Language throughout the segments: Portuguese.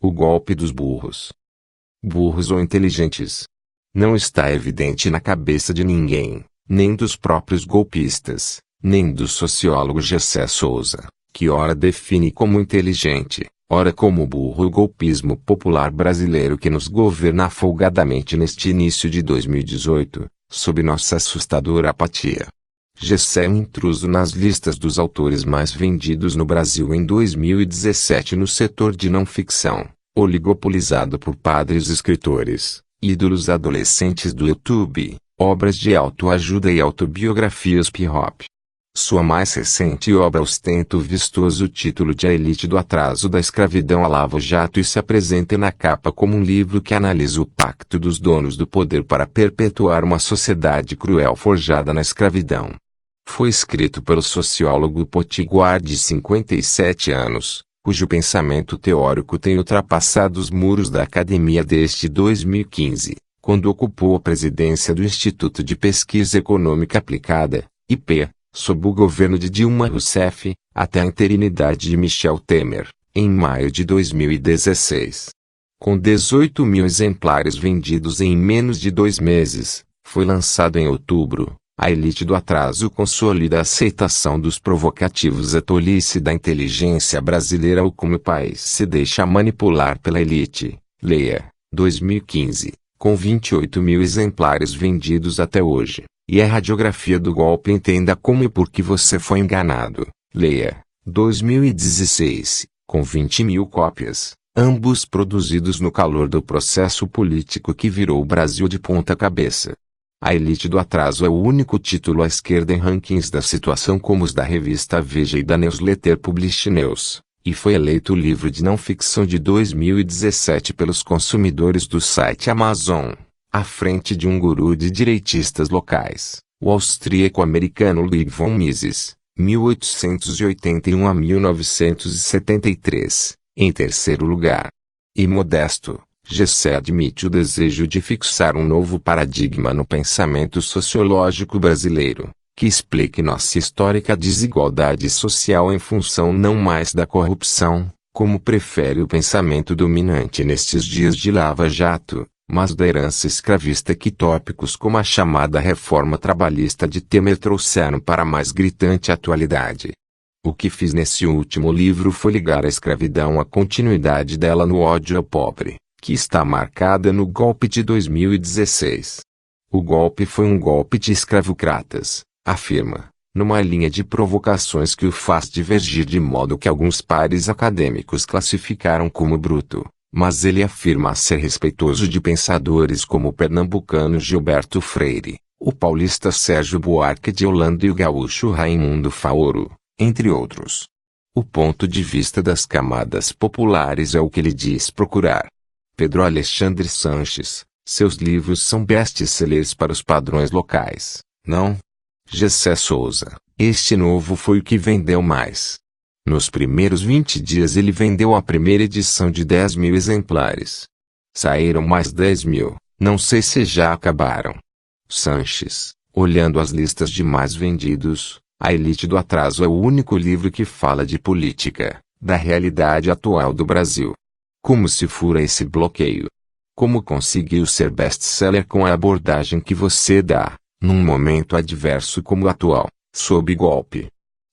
O golpe dos burros. Burros ou inteligentes? Não está evidente na cabeça de ninguém, nem dos próprios golpistas, nem do sociólogo Gessé Souza, que ora define como inteligente, ora como burro o golpismo popular brasileiro que nos governa folgadamente neste início de 2018, sob nossa assustadora apatia. Gessé é um intruso nas listas dos autores mais vendidos no Brasil em 2017 no setor de não-ficção, oligopolizado por padres escritores, ídolos adolescentes do YouTube, obras de autoajuda e autobiografias P-Hop. Sua mais recente obra ostenta o vistoso título de A Elite do Atraso da Escravidão à Lava Jato e se apresenta na capa como um livro que analisa o pacto dos donos do poder para perpetuar uma sociedade cruel forjada na escravidão. Foi escrito pelo sociólogo potiguar de 57 anos, cujo pensamento teórico tem ultrapassado os muros da academia desde 2015, quando ocupou a presidência do Instituto de Pesquisa Econômica Aplicada, IP, sob o governo de Dilma Rousseff, até a interinidade de Michel Temer, em maio de 2016. Com 18 mil exemplares vendidos em menos de 2 meses, foi lançado em outubro. A Elite do Atraso consolida a aceitação dos provocativos à tolice da inteligência brasileira ou como o país se deixa manipular pela elite. Leia, 2015, com 28 mil exemplares vendidos até hoje, e a radiografia do golpe entenda como e por que você foi enganado. Leia, 2016, com 20 mil cópias, ambos produzidos no calor do processo político que virou o Brasil de ponta cabeça. A Elite do Atraso é o único título à esquerda em rankings da situação como os da revista Veja e da newsletter Publish News, e foi eleito o livro de não-ficção de 2017 pelos consumidores do site Amazon, à frente de um guru de direitistas locais, o austríaco-americano Ludwig von Mises, 1881 a 1973, em terceiro lugar. E modesto, Gessé admite o desejo de fixar um novo paradigma no pensamento sociológico brasileiro, que explique nossa histórica desigualdade social em função não mais da corrupção, como prefere o pensamento dominante nestes dias de Lava Jato, mas da herança escravista que tópicos como a chamada reforma trabalhista de Temer trouxeram para a mais gritante atualidade. O que fiz nesse último livro foi ligar a escravidão à continuidade dela no ódio ao pobre, que está marcada no golpe de 2016. O golpe foi um golpe de escravocratas, afirma, numa linha de provocações que o faz divergir de modo que alguns pares acadêmicos classificaram como bruto, mas ele afirma ser respeitoso de pensadores como o pernambucano Gilberto Freire, o paulista Sérgio Buarque de Holanda e o gaúcho Raimundo Faoro, entre outros. O ponto de vista das camadas populares é o que ele diz procurar. Pedro Alexandre Sanches, seus livros são best-sellers para os padrões locais, não? Gessé Souza, este novo foi o que vendeu mais. Nos primeiros 20 dias ele vendeu a primeira edição de 10 mil exemplares. Saíram mais 10 mil, não sei se já acabaram. Sanches, olhando as listas de mais vendidos, A Elite do Atraso é o único livro que fala de política, da realidade atual do Brasil. Como se fura esse bloqueio? Como conseguiu ser best-seller com a abordagem que você dá, num momento adverso como o atual, sob golpe?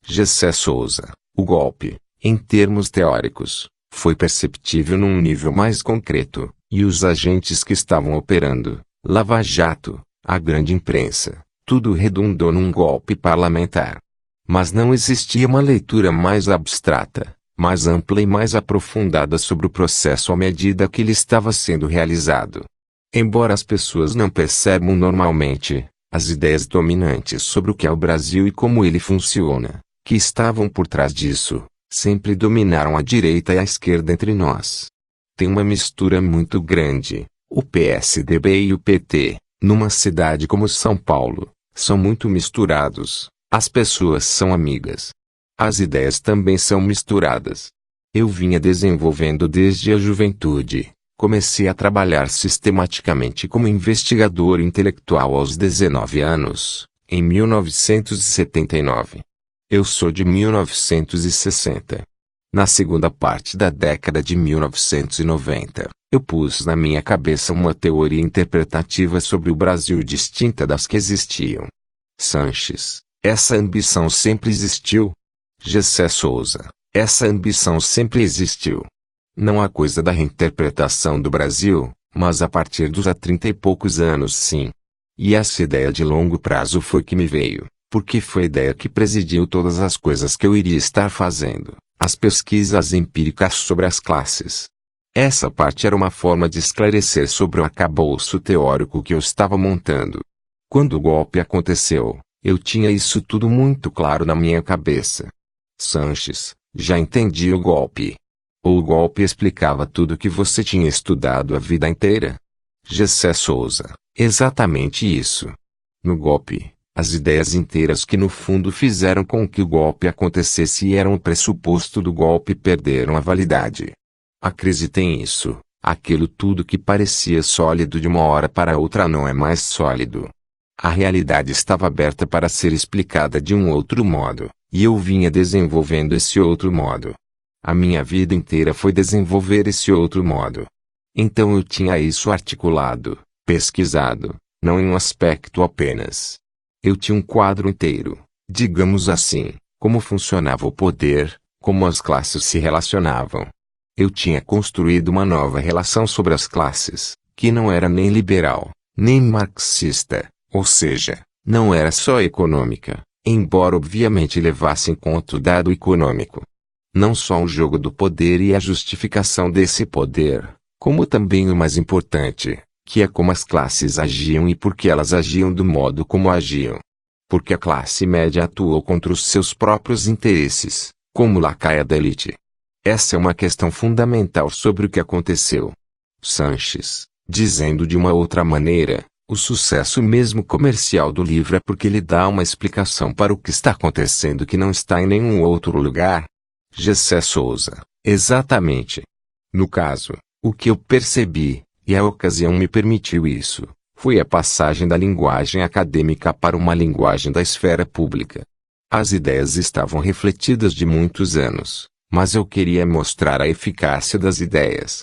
Gessé Souza, o golpe, em termos teóricos, foi perceptível num nível mais concreto, e os agentes que estavam operando, Lava Jato, a grande imprensa, tudo redundou num golpe parlamentar. Mas não existia uma leitura mais abstrata, mais ampla e mais aprofundada sobre o processo à medida que ele estava sendo realizado. Embora as pessoas não percebam normalmente, as ideias dominantes sobre o que é o Brasil e como ele funciona, que estavam por trás disso, sempre dominaram a direita e a esquerda entre nós. Tem uma mistura muito grande, o PSDB e o PT, numa cidade como São Paulo, são muito misturados, as pessoas são amigas. As ideias também são misturadas. Eu vinha desenvolvendo desde a juventude. Comecei a trabalhar sistematicamente como investigador intelectual aos 19 anos, em 1979. Eu sou de 1960. Na segunda parte da década de 1990, eu pus na minha cabeça uma teoria interpretativa sobre o Brasil distinta das que existiam. Sanches, essa ambição sempre existiu. Gessé Souza, essa ambição sempre existiu. Não a coisa da reinterpretação do Brasil, mas a partir dos há 30 e poucos anos sim. E essa ideia de longo prazo foi que me veio, porque foi a ideia que presidiu todas as coisas que eu iria estar fazendo, as pesquisas empíricas sobre as classes. Essa parte era uma forma de esclarecer sobre o arcabouço teórico que eu estava montando. Quando o golpe aconteceu, eu tinha isso tudo muito claro na minha cabeça. Sanches, já entendi o golpe. O golpe explicava tudo que você tinha estudado a vida inteira. Gessé Souza, exatamente isso. No golpe, as ideias inteiras que no fundo fizeram com que o golpe acontecesse e eram o pressuposto do golpe perderam a validade. Acreditem nisso, aquilo tudo que parecia sólido de uma hora para outra não é mais sólido. A realidade estava aberta para ser explicada de um outro modo, e eu vinha desenvolvendo esse outro modo. A minha vida inteira foi desenvolver esse outro modo. Então eu tinha isso articulado, pesquisado, não em um aspecto apenas. Eu tinha um quadro inteiro, digamos assim, como funcionava o poder, como as classes se relacionavam. Eu tinha construído uma nova relação sobre as classes, que não era nem liberal, nem marxista, ou seja, não era só econômica, embora obviamente levasse em conta o dado econômico. Não só o jogo do poder e a justificação desse poder, como também o mais importante, que é como as classes agiam e por que elas agiam do modo como agiam. Porque a classe média atuou contra os seus próprios interesses, como lacaia da elite. Essa é uma questão fundamental sobre o que aconteceu. Sanches, dizendo de uma outra maneira, o sucesso mesmo comercial do livro é porque ele dá uma explicação para o que está acontecendo que não está em nenhum outro lugar. Gessé Souza, exatamente. No caso, o que eu percebi, e a ocasião me permitiu isso, foi a passagem da linguagem acadêmica para uma linguagem da esfera pública. As ideias estavam refletidas de muitos anos, mas eu queria mostrar a eficácia das ideias.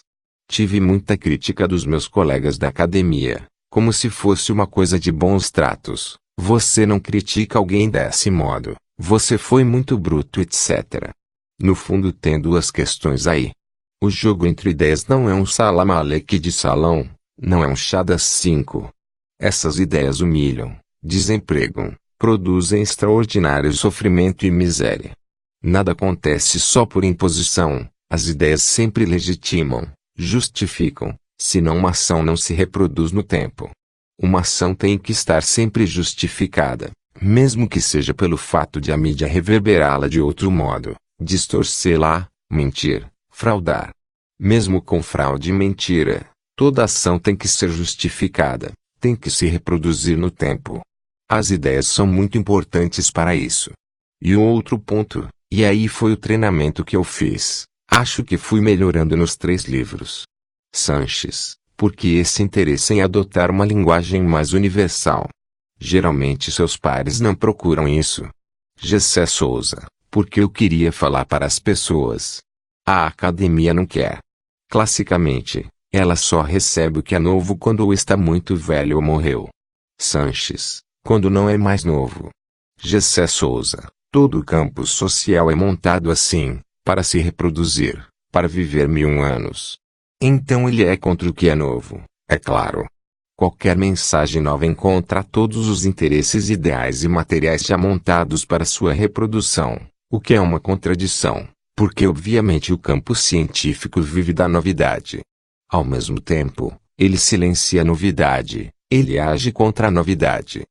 Tive muita crítica dos meus colegas da academia, como se fosse uma coisa de bons tratos. Você não critica alguém desse modo, você foi muito bruto, etc. No fundo tem duas questões aí. O jogo entre ideias não é um salam aleikum de salão, não é um chá das 5. Essas ideias humilham, desempregam, produzem extraordinário sofrimento e miséria. Nada acontece só por imposição, as ideias sempre legitimam, justificam, senão uma ação não se reproduz no tempo. Uma ação tem que estar sempre justificada, mesmo que seja pelo fato de a mídia reverberá-la de outro modo, distorcê-la, mentir, fraudar. Mesmo com fraude e mentira, toda ação tem que ser justificada, tem que se reproduzir no tempo. As ideias são muito importantes para isso. E o outro ponto, e aí foi o treinamento que eu fiz, acho que fui melhorando nos 3 livros. Sanches, porque esse interesse em adotar uma linguagem mais universal. Geralmente seus pares não procuram isso. Gessé Souza, porque eu queria falar para as pessoas. A academia não quer. Classicamente, ela só recebe o que é novo quando ou está muito velho ou morreu. Sanches, quando não é mais novo. Gessé Souza, todo o campo social é montado assim, para se reproduzir, para viver 1000 anos. Então ele é contra o que é novo, é claro. Qualquer mensagem nova encontra todos os interesses ideais e materiais já montados para sua reprodução, o que é uma contradição, porque obviamente o campo científico vive da novidade. Ao mesmo tempo, ele silencia a novidade, ele age contra a novidade.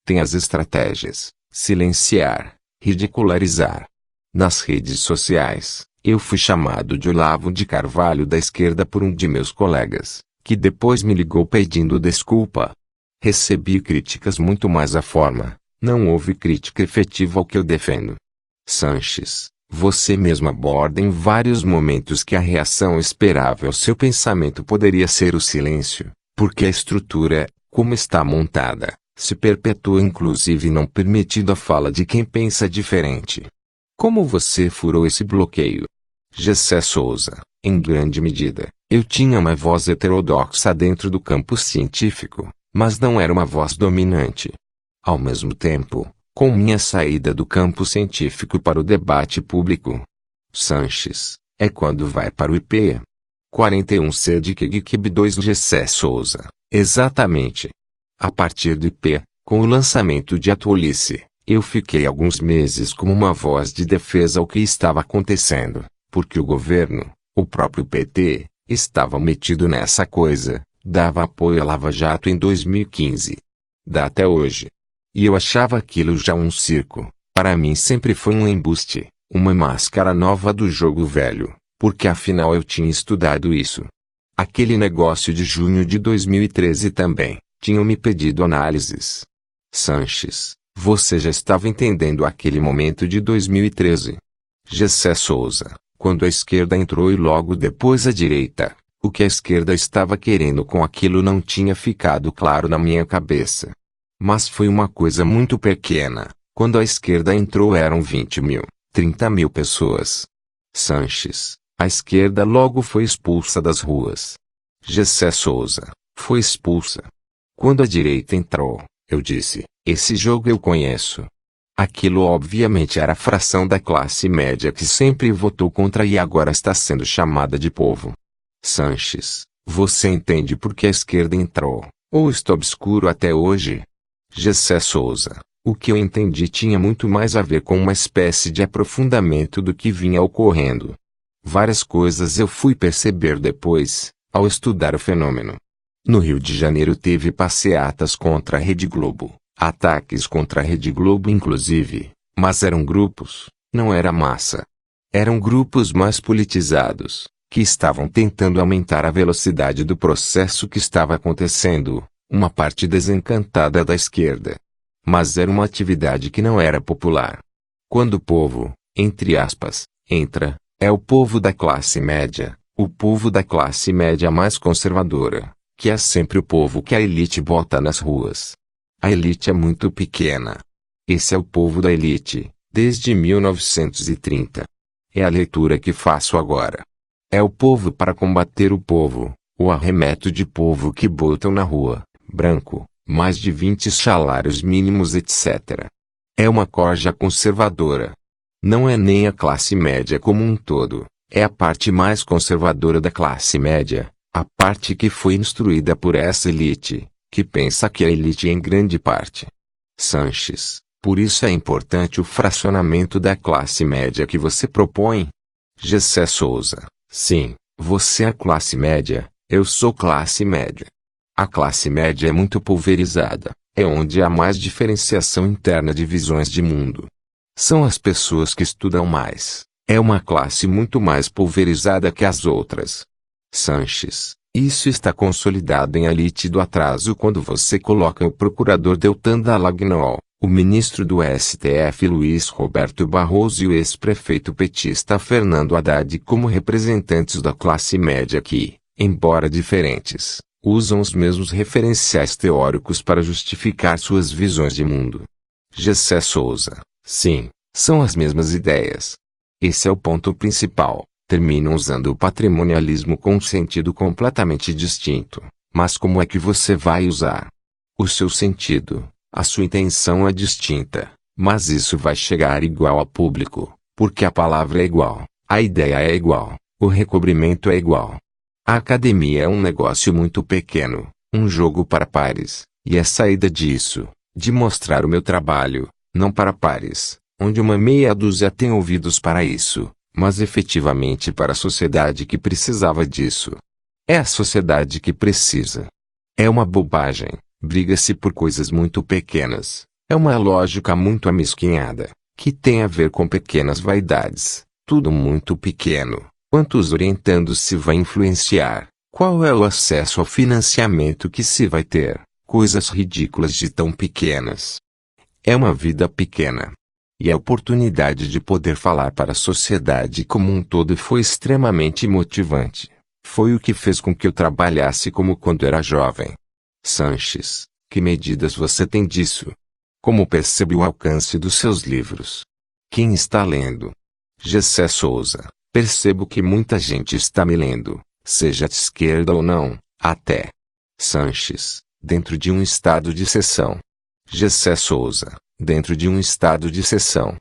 Tem as estratégias, silenciar, ridicularizar. Nas redes sociais, eu fui chamado de Olavo de Carvalho da esquerda por um de meus colegas, que depois me ligou pedindo desculpa. Recebi críticas muito mais à forma, não houve crítica efetiva ao que eu defendo. Sanches, você mesmo aborda em vários momentos que a reação esperável ao seu pensamento poderia ser o silêncio, porque a estrutura, como está montada, se perpetua inclusive não permitindo a fala de quem pensa diferente. Como você furou esse bloqueio? Gessé Souza, em grande medida, eu tinha uma voz heterodoxa dentro do campo científico, mas não era uma voz dominante. Ao mesmo tempo, com minha saída do campo científico para o debate público, Sanches, é quando vai para o IP. 41 CDQGQB 2 Gessé Souza, exatamente. A partir do IP, com o lançamento de A Tolice, eu fiquei alguns meses como uma voz de defesa ao que estava acontecendo, porque o governo, o próprio PT, estava metido nessa coisa, dava apoio à Lava Jato em 2015. Dá até hoje. E eu achava aquilo já um circo. Para mim sempre foi um embuste, uma máscara nova do jogo velho, porque afinal eu tinha estudado isso. Aquele negócio de junho de 2013 também, tinham me pedido análises. Sanches, você já estava entendendo aquele momento de 2013. Gessé Souza, quando a esquerda entrou e logo depois a direita, o que a esquerda estava querendo com aquilo não tinha ficado claro na minha cabeça. Mas foi uma coisa muito pequena. Quando a esquerda entrou eram 20 mil, 30 mil pessoas. Sanches, a esquerda logo foi expulsa das ruas. Gessé Souza, foi expulsa. Quando a direita entrou, eu disse, esse jogo eu conheço. Aquilo obviamente era a fração da classe média que sempre votou contra e agora está sendo chamada de povo. Sanches, você entende por que a esquerda entrou, ou está obscuro até hoje? Gessé Souza, o que eu entendi tinha muito mais a ver com uma espécie de aprofundamento do que vinha ocorrendo. Várias coisas eu fui perceber depois, ao estudar o fenômeno. No Rio de Janeiro teve passeatas contra a Rede Globo, ataques contra a Rede Globo inclusive, mas eram grupos, não era massa. Eram grupos mais politizados, que estavam tentando aumentar a velocidade do processo que estava acontecendo, uma parte desencantada da esquerda. Mas era uma atividade que não era popular. Quando o povo, entre aspas, entra, é o povo da classe média, o povo da classe média mais conservadora, que é sempre o povo que a elite bota nas ruas. A elite é muito pequena. Esse é o povo da elite, desde 1930. É a leitura que faço agora. É o povo para combater o povo, o arremeto de povo que botam na rua, branco, mais de 20 salários mínimos etc. É uma corja conservadora. Não é nem a classe média como um todo, é a parte mais conservadora da classe média, a parte que foi instruída por essa elite, que pensa que a elite é em grande parte. Sanches, por isso é importante o fracionamento da classe média que você propõe. Gessé Souza, sim, você é classe média, eu sou classe média. A classe média é muito pulverizada, é onde há mais diferenciação interna de visões de mundo. São as pessoas que estudam mais, é uma classe muito mais pulverizada que as outras. Sanches, isso está consolidado em A Elite do Atraso quando você coloca o procurador Deltan Dallagnol, o ministro do STF Luiz Roberto Barroso e o ex-prefeito petista Fernando Haddad como representantes da classe média que, embora diferentes, usam os mesmos referenciais teóricos para justificar suas visões de mundo. Gessé Souza, sim, são as mesmas ideias. Esse é o ponto principal. Terminam usando o patrimonialismo com um sentido completamente distinto. Mas como é que você vai usar? O seu sentido, a sua intenção é distinta, mas isso vai chegar igual ao público, porque a palavra é igual, a ideia é igual, o recobrimento é igual. A academia é um negócio muito pequeno, um jogo para pares, e a saída disso, de mostrar o meu trabalho, não para pares, onde uma meia dúzia tem ouvidos para isso, mas efetivamente para a sociedade que precisava disso. É a sociedade que precisa. É uma bobagem, briga-se por coisas muito pequenas, é uma lógica muito amesquinhada, que tem a ver com pequenas vaidades, tudo muito pequeno. Quantos orientandos se vai influenciar? Qual é o acesso ao financiamento que se vai ter? Coisas ridículas de tão pequenas. É uma vida pequena. E a oportunidade de poder falar para a sociedade como um todo foi extremamente motivante. Foi o que fez com que eu trabalhasse como quando era jovem. Sanches, que medidas você tem disso? Como percebe o alcance dos seus livros? Quem está lendo? Gessé Souza, Percebo que muita gente está me lendo, seja de esquerda ou não, até Sanches, dentro de um estado de exceção. Gessé Souza, dentro de um estado de exceção.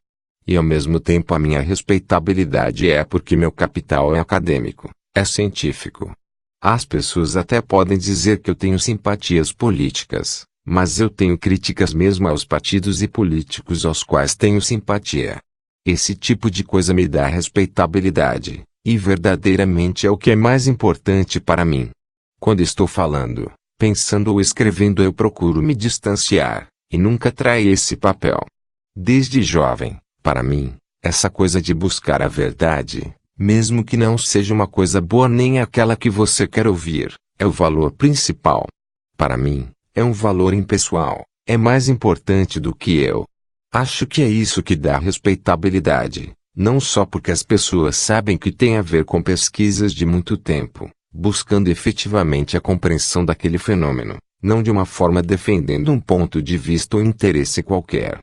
E ao mesmo tempo a minha respeitabilidade é porque meu capital é acadêmico, é científico. As pessoas até podem dizer que eu tenho simpatias políticas, mas eu tenho críticas mesmo aos partidos e políticos aos quais tenho simpatia. Esse tipo de coisa me dá respeitabilidade, e verdadeiramente é o que é mais importante para mim. Quando estou falando, pensando ou escrevendo eu procuro me distanciar, e nunca trair esse papel. Desde jovem, para mim, essa coisa de buscar a verdade, mesmo que não seja uma coisa boa nem aquela que você quer ouvir, é o valor principal. Para mim, é um valor impessoal, é mais importante do que eu. Acho que é isso que dá respeitabilidade, não só porque as pessoas sabem que tem a ver com pesquisas de muito tempo, buscando efetivamente a compreensão daquele fenômeno, não de uma forma defendendo um ponto de vista ou interesse qualquer.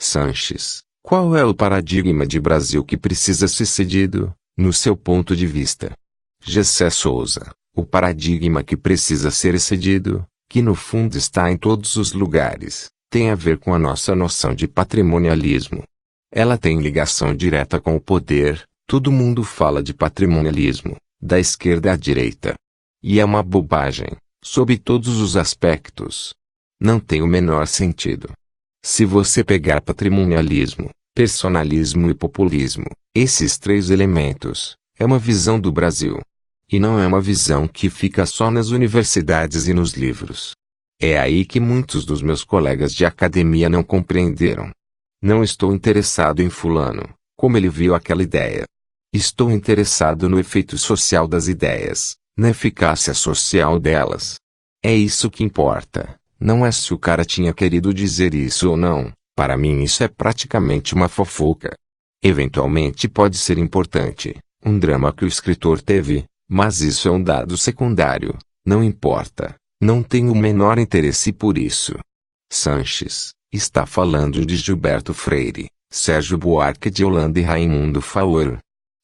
Sanches, qual é o paradigma de Brasil que precisa ser cedido, no seu ponto de vista? Gessé Souza, o paradigma que precisa ser excedido, que no fundo está em todos os lugares, tem a ver com a nossa noção de patrimonialismo. Ela tem ligação direta com o poder, todo mundo fala de patrimonialismo, da esquerda à direita. E é uma bobagem, sob todos os aspectos. Não tem o menor sentido. Se você pegar patrimonialismo, personalismo e populismo, esses três elementos, é uma visão do Brasil. E não é uma visão que fica só nas universidades e nos livros. É aí que muitos dos meus colegas de academia não compreenderam. Não estou interessado em fulano, como ele viu aquela ideia. Estou interessado no efeito social das ideias, na eficácia social delas. É isso que importa, não é se o cara tinha querido dizer isso ou não. Para mim isso é praticamente uma fofoca. Eventualmente pode ser importante, um drama que o escritor teve, mas isso é um dado secundário, não importa. Não tenho o menor interesse por isso. Sanches, está falando de Gilberto Freire, Sérgio Buarque de Holanda e Raimundo Faur.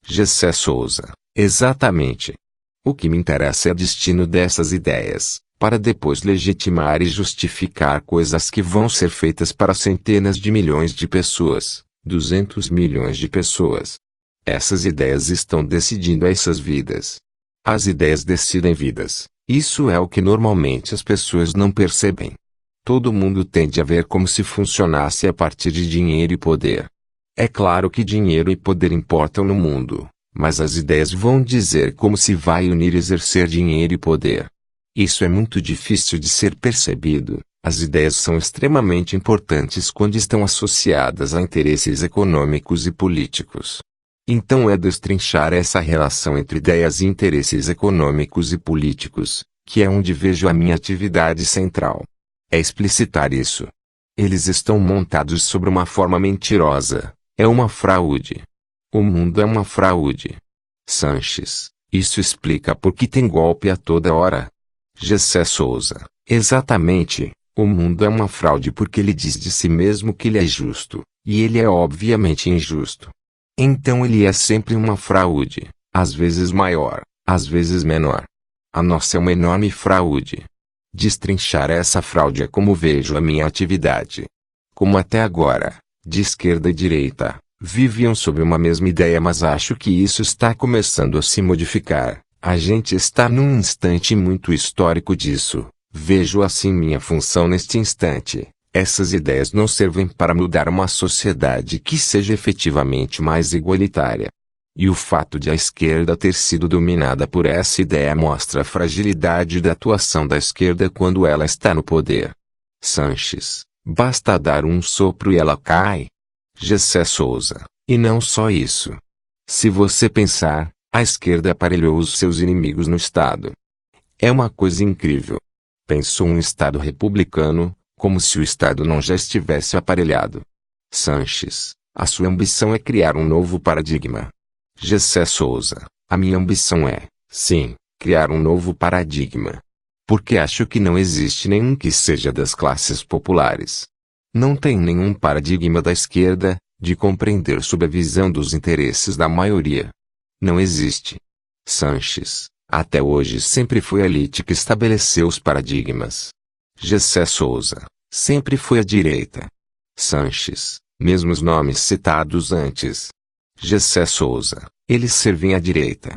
Gessé Souza, exatamente. O que me interessa é o destino dessas ideias, para depois legitimar e justificar coisas que vão ser feitas para centenas de milhões de pessoas, 200 milhões de pessoas. Essas ideias estão decidindo essas vidas. As ideias decidem vidas. Isso é o que normalmente as pessoas não percebem. Todo mundo tende a ver como se funcionasse a partir de dinheiro e poder. É claro que dinheiro e poder importam no mundo, mas as ideias vão dizer como se vai unir e exercer dinheiro e poder. Isso é muito difícil de ser percebido. As ideias são extremamente importantes quando estão associadas a interesses econômicos e políticos. Então é destrinchar essa relação entre ideias e interesses econômicos e políticos, que é onde vejo a minha atividade central. É explicitar isso. Eles estão montados sobre uma forma mentirosa, é uma fraude. O mundo é uma fraude. Sanches, isso explica por que tem golpe a toda hora. Gessé Souza, exatamente, o mundo é uma fraude porque ele diz de si mesmo que ele é justo, e ele é obviamente injusto. Então ele é sempre uma fraude, às vezes maior, às vezes menor. A nossa é uma enorme fraude. Destrinchar essa fraude é como vejo a minha atividade. Como até agora, de esquerda e direita, viviam sob uma mesma ideia, mas acho que isso está começando a se modificar. A gente está num instante muito histórico disso. Vejo assim minha função neste instante. Essas ideias não servem para mudar uma sociedade que seja efetivamente mais igualitária. E o fato de a esquerda ter sido dominada por essa ideia mostra a fragilidade da atuação da esquerda quando ela está no poder. Sanches, basta dar um sopro e ela cai. Gessé Souza, e não só isso. Se você pensar, a esquerda aparelhou os seus inimigos no Estado. É uma coisa incrível. Pensou um Estado republicano, como se o Estado não já estivesse aparelhado. Sanches, a sua ambição é criar um novo paradigma. Gessé Souza, a minha ambição é, sim, criar um novo paradigma. Porque acho que não existe nenhum que seja das classes populares. Não tem nenhum paradigma da esquerda, de compreender sob a visão dos interesses da maioria. Não existe. Sanches, até hoje sempre foi a elite que estabeleceu os paradigmas. Gessé Souza, sempre foi a direita. Sanches, mesmo os nomes citados antes. Gessé Souza, eles servem à direita.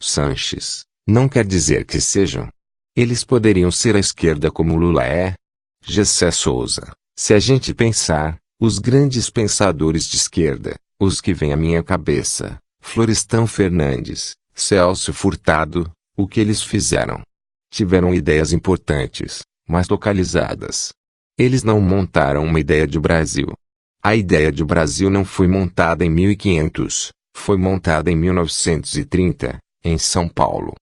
Sanches, não quer dizer que sejam. Eles poderiam ser à esquerda como Lula é. Gessé Souza, se a gente pensar, os grandes pensadores de esquerda, os que vêm à minha cabeça, Florestan Fernandes, Celso Furtado, o que eles fizeram? Tiveram ideias importantes, mas localizadas. Eles não montaram uma ideia de Brasil. A ideia de Brasil não foi montada em 1500, foi montada em 1930, em São Paulo.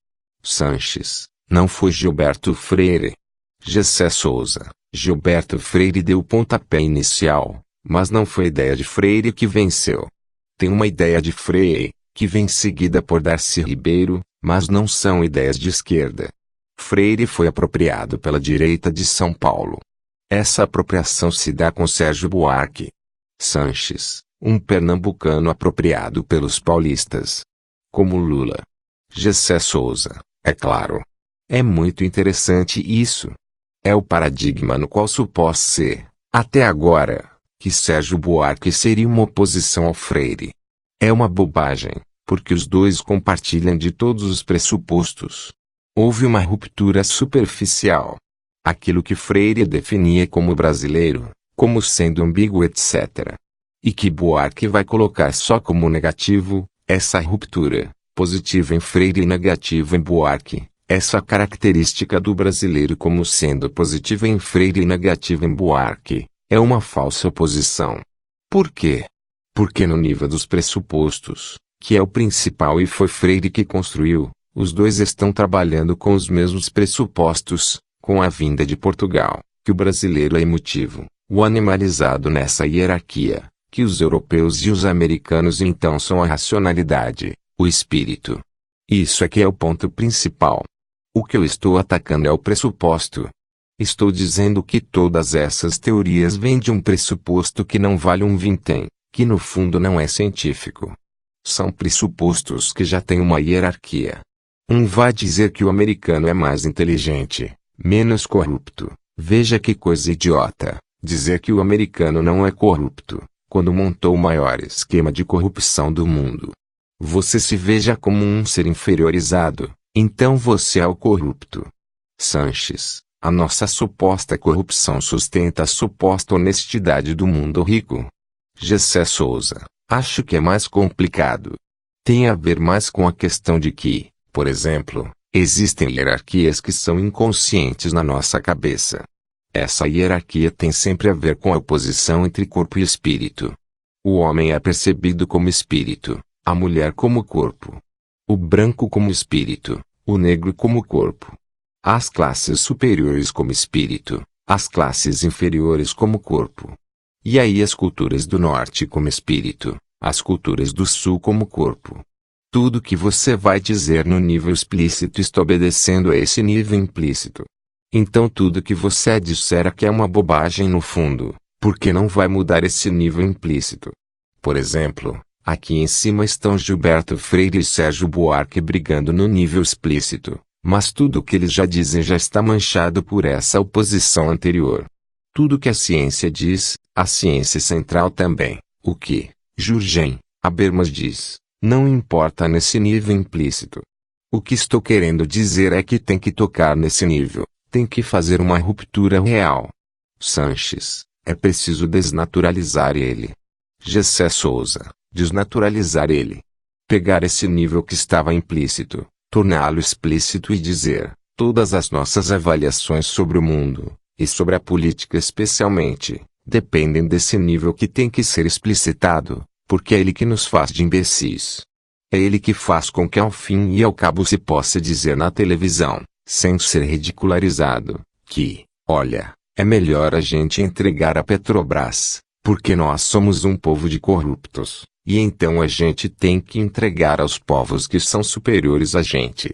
Sanches, não foi Gilberto Freire. Gessé Souza, Gilberto Freire deu o pontapé inicial, mas não foi a ideia de Freire que venceu. Tem uma ideia de Freire, que vem seguida por Darcy Ribeiro, mas não são ideias de esquerda. Freire foi apropriado pela direita de São Paulo. Essa apropriação se dá com Sérgio Buarque. Sanches, um pernambucano apropriado pelos paulistas. Como Lula. Gessé Souza, é claro. É muito interessante isso. É o paradigma no qual supôs-se, até agora, que Sérgio Buarque seria uma oposição ao Freire. É uma bobagem, porque os dois compartilham de todos os pressupostos. Houve uma ruptura superficial. Aquilo que Freire definia como brasileiro, como sendo ambíguo etc. E que Buarque vai colocar só como negativo, essa ruptura, positiva em Freire e negativa em Buarque, essa característica do brasileiro como sendo positiva em Freire e negativa em Buarque, é uma falsa oposição. Por quê? Porque no nível dos pressupostos, que é o principal e foi Freire que construiu, os dois estão trabalhando com os mesmos pressupostos, com a vinda de Portugal, que o brasileiro é emotivo, o animalizado nessa hierarquia, que os europeus e os americanos então são a racionalidade, o espírito. Isso é que é o ponto principal. O que eu estou atacando é o pressuposto. Estou dizendo que todas essas teorias vêm de um pressuposto que não vale um vintém, que no fundo não é científico. São pressupostos que já têm uma hierarquia. Um vai dizer que o americano é mais inteligente, menos corrupto. Veja que coisa idiota, dizer que o americano não é corrupto, quando montou o maior esquema de corrupção do mundo. Você se veja como um ser inferiorizado, então você é o corrupto. Sanches, a nossa suposta corrupção sustenta a suposta honestidade do mundo rico. Gessé Souza, acho que é mais complicado. Tem a ver mais com a questão de que, por exemplo, existem hierarquias que são inconscientes na nossa cabeça. Essa hierarquia tem sempre a ver com a oposição entre corpo e espírito. O homem é percebido como espírito, a mulher como corpo. O branco como espírito, o negro como corpo. As classes superiores como espírito, as classes inferiores como corpo. E aí as culturas do norte como espírito, as culturas do sul como corpo. Tudo que você vai dizer no nível explícito está obedecendo a esse nível implícito. Então tudo que você disser aqui é uma bobagem no fundo, porque não vai mudar esse nível implícito. Por exemplo, aqui em cima estão Gilberto Freire e Sérgio Buarque brigando no nível explícito, mas tudo o que eles já dizem já está manchado por essa oposição anterior. Tudo que a ciência diz, a ciência central também, o que Jurgen Habermas diz, não importa nesse nível implícito. O que estou querendo dizer é que tem que tocar nesse nível, tem que fazer uma ruptura real. Sanches, é preciso desnaturalizar ele. Gessé Souza, desnaturalizar ele. Pegar esse nível que estava implícito, torná-lo explícito e dizer, todas as nossas avaliações sobre o mundo, e sobre a política especialmente, dependem desse nível que tem que ser explicitado, porque é ele que nos faz de imbecis. É ele que faz com que ao fim e ao cabo se possa dizer na televisão, sem ser ridicularizado, que, olha, é melhor a gente entregar a Petrobras, porque nós somos um povo de corruptos, e então a gente tem que entregar aos povos que são superiores a gente.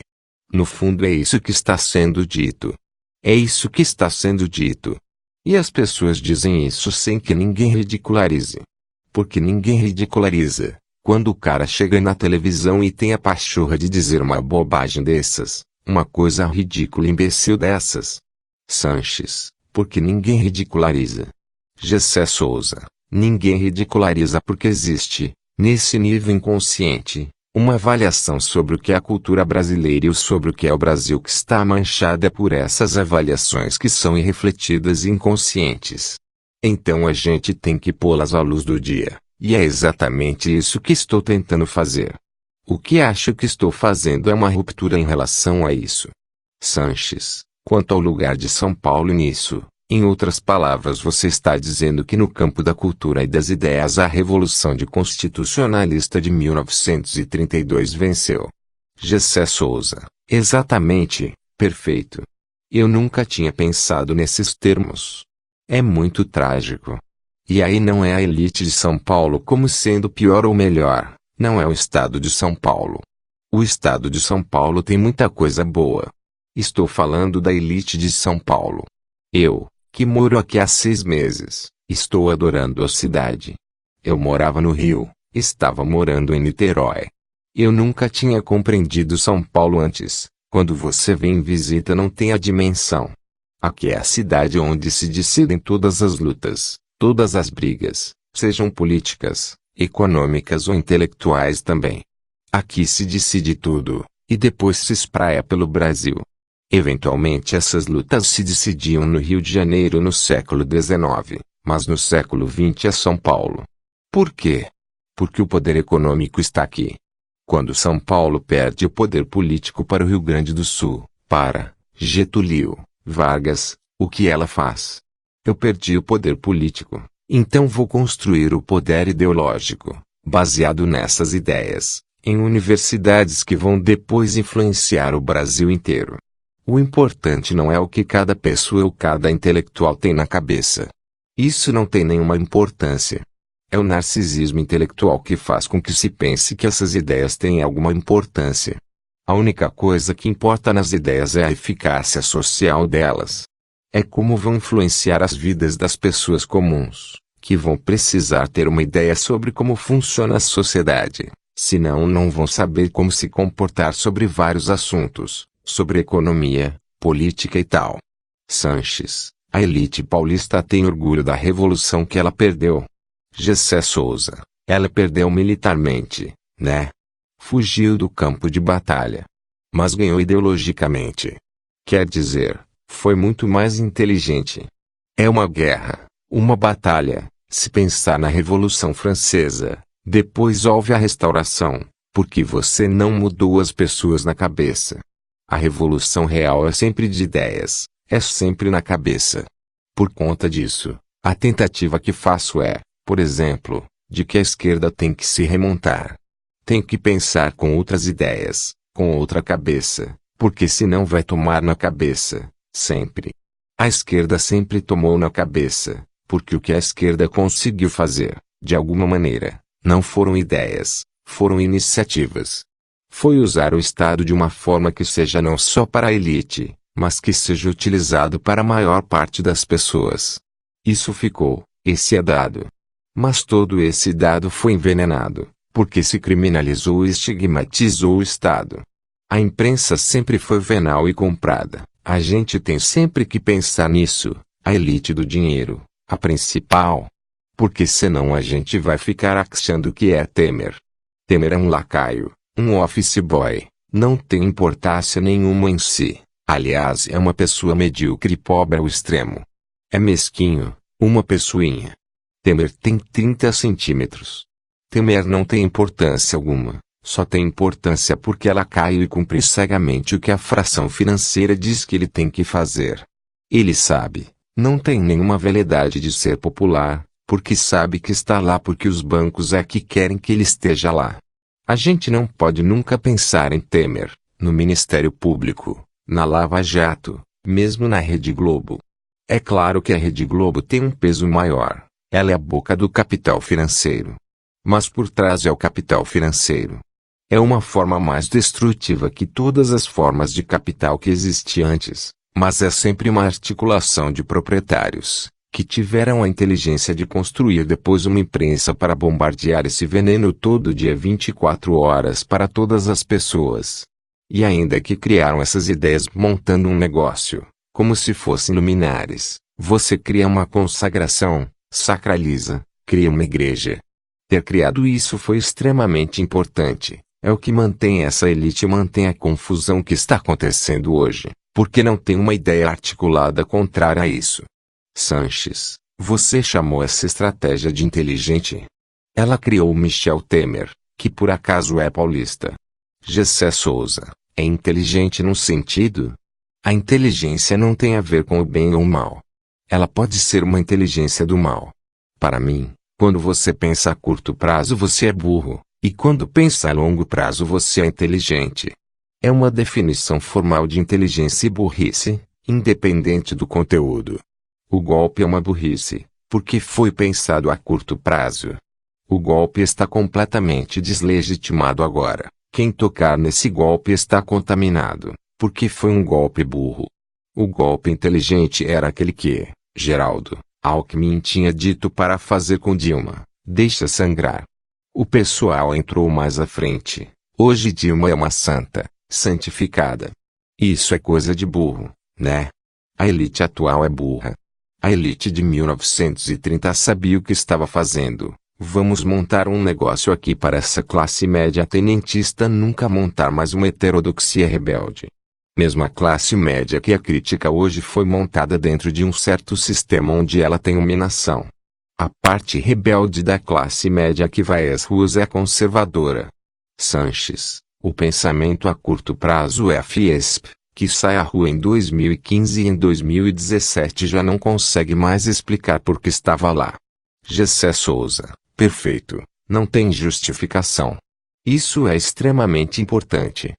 No fundo é isso que está sendo dito. É isso que está sendo dito. E as pessoas dizem isso sem que ninguém ridicularize. Porque ninguém ridiculariza, Quando o cara chega na televisão e tem a pachorra de dizer uma bobagem dessas, uma coisa ridícula e imbecil dessas. Sanches, porque ninguém ridiculariza. Gessé Souza, ninguém ridiculariza porque existe, nesse nível inconsciente, uma avaliação sobre o que é a cultura brasileira e sobre o que é o Brasil que está manchada por essas avaliações que são irrefletidas e inconscientes. Então a gente tem que pô-las à luz do dia, e é exatamente isso que estou tentando fazer. O que acho que estou fazendo é uma ruptura em relação a isso. Sanches, quanto ao lugar de São Paulo nisso, em outras palavras, você está dizendo que no campo da cultura e das ideias a Revolução de Constitucionalista de 1932 venceu. Gessé Souza, exatamente, perfeito. Eu nunca tinha pensado nesses termos. É muito trágico. E aí não é a elite de São Paulo como sendo pior ou melhor, não é o estado de São Paulo. O estado de São Paulo tem muita coisa boa. Estou falando da elite de São Paulo. Eu, que moro aqui há 6 meses, estou adorando a cidade. Eu morava no Rio, estava morando em Niterói. Eu nunca tinha compreendido São Paulo antes. Quando você vem em visita não tem a dimensão. Aqui é a cidade onde se decidem todas as lutas, todas as brigas, sejam políticas, econômicas ou intelectuais também. Aqui se decide tudo, e depois se espraia pelo Brasil. Eventualmente essas lutas se decidiam no Rio de Janeiro no século XIX, mas no século XX é São Paulo. Por quê? Porque o poder econômico está aqui. Quando São Paulo perde o poder político para o Rio Grande do Sul, para Getúlio Vargas, o que ela faz? Eu perdi o poder político, então vou construir o poder ideológico, baseado nessas ideias, em universidades que vão depois influenciar o Brasil inteiro. O importante não é o que cada pessoa ou cada intelectual tem na cabeça. Isso não tem nenhuma importância. É o narcisismo intelectual que faz com que se pense que essas ideias têm alguma importância. A única coisa que importa nas ideias é a eficácia social delas. É como vão influenciar as vidas das pessoas comuns, que vão precisar ter uma ideia sobre como funciona a sociedade, senão não vão saber como se comportar sobre vários assuntos, sobre economia, política e tal. Sanches, a elite paulista tem orgulho da revolução que ela perdeu. Gessé Souza, ela perdeu militarmente, né? Fugiu do campo de batalha. Mas ganhou ideologicamente. Quer dizer, foi muito mais inteligente. É uma guerra, uma batalha, se pensar na Revolução Francesa, depois houve a Restauração, porque você não mudou as pessoas na cabeça. A revolução real é sempre de ideias, é sempre na cabeça. Por conta disso, a tentativa que faço é, por exemplo, de que a esquerda tem que se remontar. Tem que pensar com outras ideias, com outra cabeça, porque senão vai tomar na cabeça, sempre. A esquerda sempre tomou na cabeça, porque o que a esquerda conseguiu fazer, de alguma maneira, não foram ideias, foram iniciativas. Foi usar o Estado de uma forma que seja não só para a elite, mas que seja utilizado para a maior parte das pessoas. Isso ficou, esse é dado. Mas todo esse dado foi envenenado, porque se criminalizou e estigmatizou o Estado. A imprensa sempre foi venal e comprada. A gente tem sempre que pensar nisso, a elite do dinheiro, a principal. Porque senão a gente vai ficar achando que é Temer. Temer é um lacaio, um office boy, não tem importância nenhuma em si. Aliás, é uma pessoa medíocre e pobre ao extremo. É mesquinho, uma pessoinha. Temer tem 30 centímetros. Temer não tem importância alguma, só tem importância porque ela caiu e cumpre cegamente o que a fração financeira diz que ele tem que fazer. Ele sabe, não tem nenhuma veleidade de ser popular, porque sabe que está lá porque os bancos é que querem que ele esteja lá. A gente não pode nunca pensar em Temer, no Ministério Público, na Lava Jato, mesmo na Rede Globo. É claro que a Rede Globo tem um peso maior. Ela é a boca do capital financeiro. Mas por trás é o capital financeiro. É uma forma mais destrutiva que todas as formas de capital que existiam antes, mas é sempre uma articulação de proprietários, que tiveram a inteligência de construir depois uma imprensa para bombardear esse veneno todo dia 24 horas para todas as pessoas. E ainda que criaram essas ideias montando um negócio, como se fossem luminares, você cria uma consagração, sacraliza, cria uma igreja. Ter criado isso foi extremamente importante, é o que mantém essa elite e mantém a confusão que está acontecendo hoje, porque não tem uma ideia articulada contrária a isso. Sanches, você chamou essa estratégia de inteligente? Ela criou Michel Temer, que por acaso é paulista. Gessé Souza, é inteligente num sentido? A inteligência não tem a ver com o bem ou o mal. Ela pode ser uma inteligência do mal. Para mim, quando você pensa a curto prazo você é burro, e quando pensa a longo prazo você é inteligente. É uma definição formal de inteligência e burrice, independente do conteúdo. O golpe é uma burrice, porque foi pensado a curto prazo. O golpe está completamente deslegitimado agora. Quem tocar nesse golpe está contaminado, porque foi um golpe burro. O golpe inteligente era aquele que, Geraldo Alckmin tinha dito para fazer com Dilma: deixa sangrar. O pessoal entrou mais à frente. Hoje Dilma é uma santa, santificada. Isso é coisa de burro, né? A elite atual é burra. A elite de 1930 sabia o que estava fazendo. Vamos montar um negócio aqui para essa classe média tenentista nunca montar mais uma heterodoxia rebelde. Mesmo a classe média que a crítica hoje foi montada dentro de um certo sistema onde ela tem uma nação. A parte rebelde da classe média que vai às ruas é conservadora. Sanches, o pensamento a curto prazo é a Fiesp, que sai à rua em 2015 e em 2017 já não consegue mais explicar por que estava lá. Gessé Souza, perfeito, não tem justificação. Isso é extremamente importante.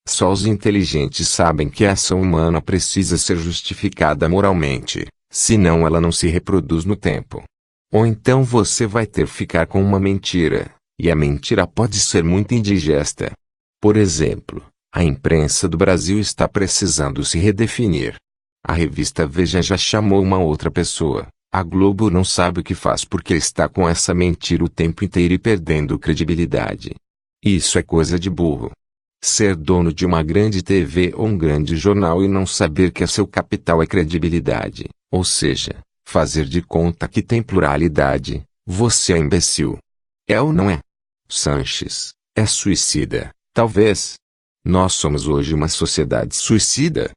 Só os inteligentes sabem que a ação humana precisa ser justificada moralmente, senão ela não se reproduz no tempo. Ou então você vai ter que ficar com uma mentira, e a mentira pode ser muito indigesta. Por exemplo, a imprensa do Brasil está precisando se redefinir. A revista Veja já chamou uma outra pessoa. A Globo não sabe o que faz porque está com essa mentira o tempo inteiro e perdendo credibilidade. Isso é coisa de burro. Ser dono de uma grande TV ou um grande jornal e não saber que seu capital é credibilidade, ou seja, fazer de conta que tem pluralidade, você é imbecil. É ou não é? Sanches, é suicida, talvez. Nós somos hoje uma sociedade suicida.